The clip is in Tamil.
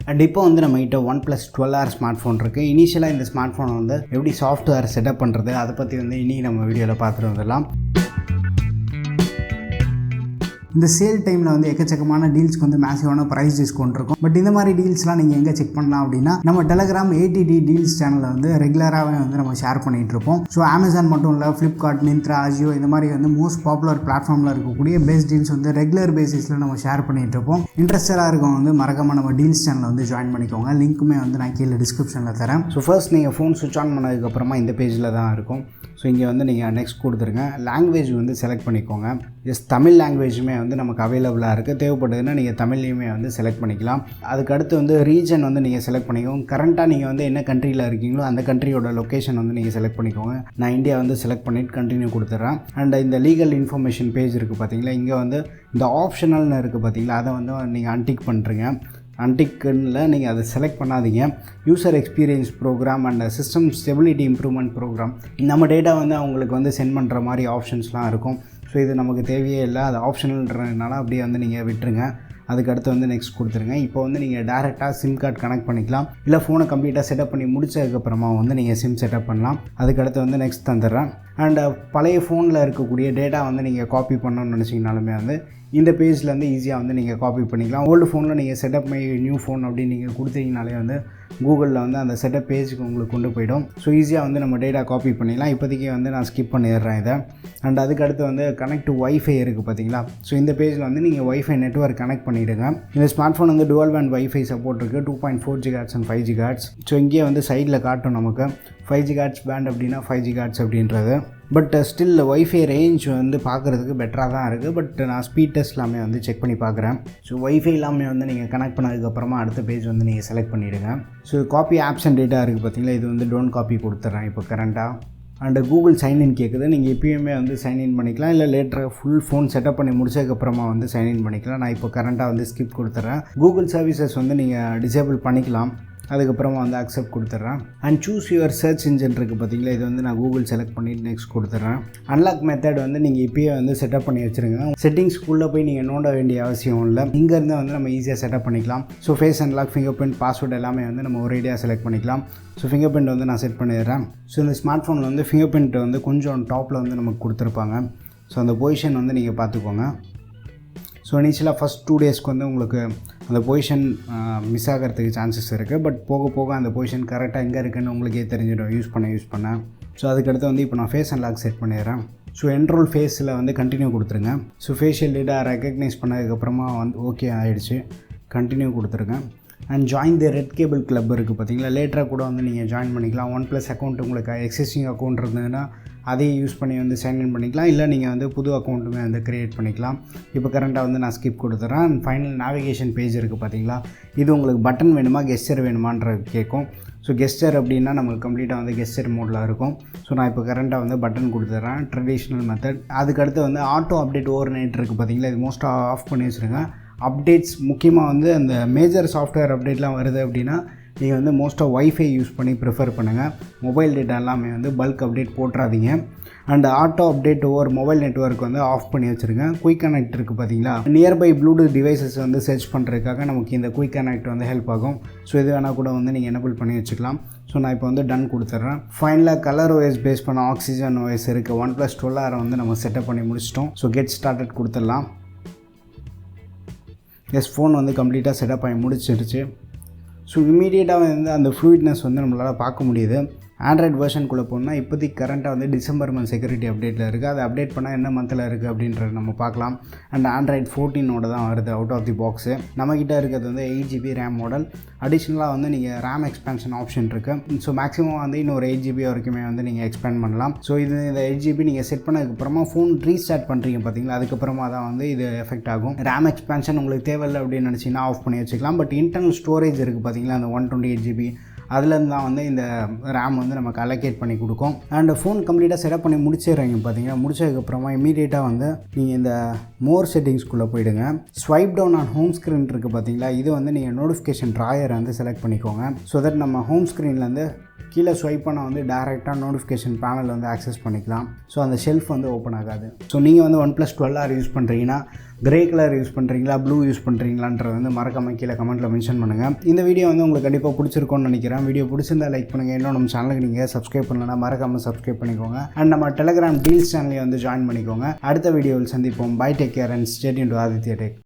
அண்ட் இப்போ வந்து நம்மகிட்ட Oneplus 12R ஸ்மார்ட் ஃபோன் இருக்குது. இனிஷியலாக இந்த ஸ்மார்ட் ஃபோனை வந்து எப்படி சாஃப்ட்வேர் செட்டப் பண்ணுறது அதை பற்றி வந்து இன்றைக்கி நம்ம வீடியோவில் பார்த்துட்டு வந்துடலாம். இந்த சேல் டைமில் வந்து எக்கச்சக்கமான டீல்ஸ்க்கு வந்து மேசிவான ப்ரைஸ் டிஸ்கவுண்ட் இருக்கும். பட் இந்த மாதிரி டீல்ஸ்லாம் நீங்கள் எங்கே செக் பண்ணலாம் அப்படின்னா நம்ம டெலகிராம் ATT டீல்ஸ் சேனலில் வந்து ரெகுலராகவே வந்து நம்ம ஷேர் பண்ணிகிட்டு இருப்போம். ஸோ அமேசான் மட்டும் இல்லை, ஃப்ளிப்கார்ட், மிந்த்ரா, அஜியோ இந்த மாதிரி வந்து மோஸ்ட் பாப்புலர் பிளாட்ஃபார்மில் இருக்கக்கூடிய பெஸ்ட் டீல்ஸ் வந்து ரெகுலர் பேசிஸில் நம்ம ஷேர் பண்ணிகிட்டு இருப்போம். இன்ட்ரெஸ்டடாக இருக்கவங்க வந்து மறக்காமல் நம்ம டீல்ஸ் சேனலில் வந்து ஜாயின் பண்ணிக்கோங்க. லிங்க்குமே வந்து நான் கீழே டிஸ்கிரிப்ஷனில் தரேன். ஸோ ஃபர்ஸ்ட் நீங்கள் ஃபோன் சுவிட்ச் ஆன் பண்ணதுக்கப்புறமா இந்த பேஜில் தான் இருக்கும். ஸோ இங்கே வந்து நீங்கள் நெக்ஸ்ட் கொடுத்துருங்க. லாங்குவேஜ் வந்து செலக்ட் பண்ணிக்கோங்க. தமிழ் லாங்குவேஜுமே வந்து நமக்கு அவைலபிளாக இருக்குது. தேவைப்படுதுன்னா நீங்கள் தமிழ்லையுமே வந்து செலக்ட் பண்ணிக்கலாம். அதுக்கடுத்து வந்து ரீஜன் வந்து நீங்கள் செலக்ட் பண்ணிக்கோங்க. கரண்ட்டாக நீங்கள் வந்து என்ன கண்ட்ரியில் இருக்கீங்களோ அந்த கண்ட்ரியோட லொக்கேஷன் வந்து நீங்கள் செலக்ட் பண்ணிக்கோங்க. நான் இந்தியா வந்து செலக்ட் பண்ணிவிட்டு கண்டினியூ கொடுத்துட்றேன். அண்ட் இந்த லீகல் இன்ஃபர்மேஷன் பேஜ் இருக்குது பார்த்தீங்களா, இங்கே வந்து இந்த ஆப்ஷனல்னு இருக்குது பார்த்தீங்களா, அதை வந்து நீங்கள் அன்டிக் பண்ணுறீங்க. அன்டிக்குன்னு நீங்கள் அதை செலக்ட் பண்ணாதீங்க. User experience program and system stability improvement program நம்ம டேட்டா வந்து அவங்களுக்கு வந்து சென்ட் பண்ணுற மாதிரி ஆப்ஷன்ஸ்லாம் இருக்கும். ஸோ இது நமக்கு தேவையே இல்லை, அது ஆப்ஷனல்ன்றதுனால அப்படியே வந்து நீங்கள் விட்டுருங்க. அதுக்கடுத்து வந்து நெக்ஸ்ட் கொடுத்துருங்க. இப்போ வந்து நீங்கள் டேரெக்டாக சிம் கார்டு கனெக்ட் பண்ணிக்கலாம், இல்லை ஃபோனை கம்ப்ளீட்டாக செட்டப் பண்ணி முடிச்சதுக்கப்புறமா வந்து நீங்கள் சிம் செட்டப் பண்ணலாம். அதுக்கடுத்து வந்து நெக்ஸ்ட் தந்துடுறேன். அண்ட் பழைய ஃபோனில் இருக்கக்கூடிய டேட்டா வந்து நீங்கள் காப்பி பண்ணணும்னு நினச்சிங்கனாலுமே வந்து இந்த பேஜில் வந்து ஈஸியாக வந்து நீங்கள் காப்பி பண்ணிக்கலாம். ஓல்டு ஃபோனில் நீங்கள் செட்டப் மை நியூ ஃபோன் அப்படின்னு நீங்கள் கொடுத்தீங்கனாலே வந்து கூகுளில் வந்து அந்த செட்டப் பேஜுக்கு உங்களுக்கு கொண்டு போய்டும். ஸோ ஈஸியாக வந்து நம்ம டேட்டா காப்பி பண்ணிடலாம். இப்போதைக்கு வந்து நான் ஸ்கிப் பண்ணிடுறேன் இதை. அண்ட் அதுக்கடுத்து வந்து கனெக்ட் டு வைஃபை இருக்குது பார்த்தீங்களா. ஸோ இந்த பேஜில் வந்து நீங்கள் வைஃபை நெட்வொர்க் கனெக்ட் பண்ணிவிடுங்க. இந்த ஸ்மார்ட் ஃபோன் வந்து டுவல் பேண்ட் வைஃபை சப்போர்ட் இருக்குது, 2.4 GHz அண்ட் 5 GHz. ஸோ இங்கேயே வந்து சைடில் காட்டும் நமக்கு 5 GHz பேண்ட் அப்படின்னா 5 GHz அப்படின்றது. பட் ஸ்டில் வைஃபை ரேஞ்ச் வந்து பார்க்குறதுக்கு பெட்டராக தான் இருக்குது. பட் நான் ஸ்பீட் டெஸ்ட் எல்லாமே வந்து செக் பண்ணி பார்க்குறேன். ஸோ வைஃபை எல்லாமே வந்து நீங்கள் கனெக்ட் பண்ணதுக்கப்புறமா அடுத்த பேஜ் வந்து நீங்கள் செலக்ட் பண்ணிவிடுங்க. So copy apps and data இருக்குது பார்த்தீங்களா, இது வந்து டோன்ட் காப்பி கொடுத்துட்றேன் இப்போ கரண்ட்டாக. அண்டு கூகுள் சைன்இன் கேட்குது. நீங்கள் எப்பயுமே வந்து சைன்இன் பண்ணிக்கலாம், இல்லை லேட்டராக ஃபுல் ஃபோன் செட்டப் பண்ணி முடிச்சதுக்கப்புறமா வந்து சைன்இன் பண்ணிக்கலாம். நான் இப்போ கரண்ட்டாக வந்து ஸ்கிப் கொடுத்துட்றேன். கூகுள் சர்வீசஸ் வந்து நீங்கள் டிசேபிள் பண்ணிக்கலாம். அதுக்கப்புறமா வந்து அக்செப்ட் கொடுத்துட்றேன். And choose your search engine இருக்குது பார்த்தீங்களா, இது வந்து நான் கூகுள் செலக்ட் பண்ணிவிட்டு நெக்ஸ்ட் கொடுத்துட்றேன். அன்லாக் மெத்தட் வந்து நீங்கள் இப்போயே வந்து செட்டப் பண்ணி வச்சுருங்க. செட்டிங்ஸ்குள்ளே போய் நீங்கள் நோண்ட வேண்டிய அவசியம் இல்லை. இங்கேருந்து வந்து நம்ம ஈஸியாக செட்டப் பண்ணிக்கலாம். So face unlock, fingerprint, password எல்லாமே வந்து நம்ம ஒரேடியாக செலக்ட் பண்ணிக்கலாம். ஸோ ஃபிங்கர் பிரிண்ட் வந்து நான் செட் பண்ணிடுறேன். ஸோ இந்த ஸ்மார்ட் ஃபோனில் வந்து ஃபிங்கர் பிரிண்ட் வந்து கொஞ்சம் டாப்பில் வந்து நமக்கு கொடுத்துருப்பாங்க. ஸோ அந்த பொசிஷன் வந்து நீங்கள் பார்த்துக்கோங்க. ஸோ இனிஷியலாக ஃபஸ்ட் 2 டேஸ்க்கு வந்து உங்களுக்கு அந்த பொசிஷன் மிஸ் ஆகிறதுக்கு சான்சஸ் இருக்குது. பட் போக போக அந்த பொசிஷன் கரெக்டாக எங்கே இருக்குதுன்னு உங்களுக்கே தெரிஞ்சிடும் யூஸ் பண்ண. ஸோ அதுக்கடுத்து வந்து இப்போ நான் ஃபேஸ் அன்லாக் செட் பண்ணிடுறேன். ஸோ என்ரோல் ஃபேஸில் வந்து கண்டினியூ கொடுத்துருங்க. ஸோ ஃபேஷியல் டேட்டா ரெக்கக்னைஸ் பண்ணதுக்கப்புறமா வந்து ஓகே ஆகிடுச்சு, கண்டினியூ கொடுத்துருங்க. And join the red cable club இருக்குது பார்த்தீங்களா, லேட்டராக கூட வந்து நீங்கள் ஜாயின் பண்ணிக்கலாம். OnePlus அக்கௌண்ட் உங்களுக்கு எக்ஸிஸ்டிங் அக்கௌண்ட் இருந்ததுன்னா அதையும் யூஸ் பண்ணி வந்து சைன்இன் பண்ணிக்கலாம், இல்லை நீங்கள் வந்து புது அக்கௌண்ட்டுமே வந்து க்ரியேட் பண்ணிக்கலாம். இப்போ கரண்ட்டாக வந்து நான் ஸ்கிப் கொடுத்துட்றேன். அண்ட் ஃபைனல் நேவிகேஷன் பேஜ் இருக்குது பார்த்தீங்களா, இது உங்களுக்கு பட்டன் வேணுமா கெஸ்டர் வேணுமான்ற கேட்கும். ஸோ கெஸ்டர் அப்படின்னா நமக்கு கம்ப்ளீட்டாக வந்து கெஸ்டர் மோடில் இருக்கும். ஸோ நான் இப்போ கரண்ட்டாக வந்து பட்டன் கொடுத்துட்றேன், ட்ரெடிஷ்னல் மெத்தட். அதுக்கடுத்து வந்து ஆட்டோ அப்டேட் ஓவர் நைட் இருக்குது பார்த்தீங்களா, இது மோஸ்ட்டாக ஆஃப் பண்ணி வச்சுருங்க. அப்டேட்ஸ் முக்கியமாக வந்து அந்த மேஜர் சாஃப்ட்வேர் அப்டேட்லாம் வருது அப்படின்னா நீங்கள் வந்து மோஸ்ட்டாக வைஃபை யூஸ் பண்ணி ப்ரிஃபர் பண்ணுங்கள். மொபைல் டேட்டா எல்லாமே வந்து பல்க் அப்டேட் போட்டுறாதீங்க. And auto update over mobile network வந்து ஆஃப் பண்ணி வச்சுருங்க. குயிக் கனெக்ட் இருக்குது பார்த்தீங்களா, நியர்பை ப்ளூடூத் டிவைசஸ் வந்து சர்ச் பண்ணுறதுக்காக நமக்கு இந்த குயிக் கனெக்ட் வந்து ஹெல்ப் ஆகும். ஸோ இது வேணால் கூட வந்து நீங்கள் எனபிள் பண்ணி வச்சுக்கலாம். ஸோ நான் இப்போ வந்து டன் கொடுத்துட்றேன். ஃபைனலாக கலர் OS பேஸ் பண்ண OxygenOS இருக்குது. Oneplus 12R வந்து நம்ம செட்டப் பண்ணி முடிச்சிட்டோம். ஸோ கெட் ஸ்டார்டட் கொடுத்துடலாம். ஃபோன் வந்து கம்ப்ளீட்டாக செட்டப் ஆகி முடிச்சிருச்சு. ஸோ இமீடியட்டாக வந்து அந்த ஃப்ளூயிட்னஸ் வந்து நம்மளால் பார்க்க முடியுது. ஆண்ட்ராய்டு வெர்ஷனுக்குள்ளே போனால் இப்போதைக்கு கரண்ட்டாக வந்து டிசம்பர் மந்த் செக்யூரிட்டி அப்டேட்டில் இருக்குது. அதை அப்டேட் பண்ணால் என்ன மந்தில் இருக்குது அப்படின்றத நம்ம பார்க்கலாம். அண்ட் ஆண்ட்ராய்டு 14 தான் வருது அவுட் ஆஃப் தி பாக்ஸு. நம்மக்கிட்ட இருக்கிறது வந்து 8GB ரேம் மாடல். அடிஷ்னலாக வந்து நீங்கள் ரேம் எக்ஸ்பேன்ஷன் ஆப்ஷன் இருக்குது. ஸோ மேக்ஸிமம் வந்து இன்னொரு 8GB வரைக்குமே வந்து நீங்கள் எக்ஸ்பேண்ட் பண்ணலாம். ஸோ இந்த 8GB நீங்கள் செட் பண்ணதுக்கப்புறமா ஃபோன் ரீஸ்டார்ட் பண்ணுறீங்க பார்த்தீங்களா, அதுக்கப்புறமா தான் வந்து இது எஃபெக்ட் ஆகும். ரேம் எக்ஸ்பேன்ஷன் உங்களுக்கு தேவையில்லை அப்படின்னு நினச்சிங்கன்னா ஆஃப் பண்ணி வச்சுக்கலாம். பட் இன்டர்னல் ஸ்டோரேஜ் இருக்குது பார்த்தீங்களா, அந்த 128GB அதுலேருந்து தான் வந்து இந்த ரேம் வந்து நமக்கு அலோகேட் பண்ணி கொடுக்கும். அண்ட் ஃபோன் கம்ப்ளீட்டாக செட்டப் பண்ணி முடிச்சிடுறீங்க பார்த்தீங்கன்னா, முடிச்சதுக்கப்புறமா இமீடியட்டாக வந்து நீங்கள் இந்த மோர் செட்டிங்ஸ்குள்ளே போயிடுங்க. Swipe down on home screen இருக்குது பார்த்தீங்களா, இது வந்து நீங்கள் நோட்டிஃபிகேஷன் ட்ராயரை வந்து செலக்ட் பண்ணிக்கோங்க. ஸோ தட் நம்ம ஹோம் ஸ்க்ரீன்லேருந்து கீழே ஸ்வைப் பண்ண வந்து டேரெக்டாக நோட்டிஃபிகேஷன் பேனல் வந்து ஆக்சஸ் பண்ணிக்கலாம். ஸோ அந்த ஷெல்ஃப் வந்து ஓப்பன் ஆகாது. ஸோ நீங்கள் வந்து OnePlus 12R யூஸ் பண்ணுறீங்கன்னா கிரே கலர் யூஸ் பண்ணுறீங்களா ப்ளூ யூஸ் பண்ணுறீங்களான்றது வந்து மறக்காம கீழே கமெண்ட்டில் மென்ஷன் பண்ணுங்கள். இந்த வீடியோ வந்து உங்களுக்கு கண்டிப்பாக பிடிச்சிருக்கும்னு நினைக்கிறேன். வீடியோ பிடிச்சிருந்தா லைக் பண்ணுங்கள். இன்னும் நம்ம சேனலுக்கு நீங்கள் சப்ஸ்கிரைப் பண்ணலன்னா மறக்காமல் சப்ஸ்கிரைப் பண்ணிக்கோங்க. அண்ட் நம்ம டெலகிராம் டீல்ஸ் சேனலையும் வந்து ஜாயின் பண்ணிக்கோங்க. அடுத்த வீடியோவில் சந்திப்போம். Bye, take care and stay tuned to Aditya tech.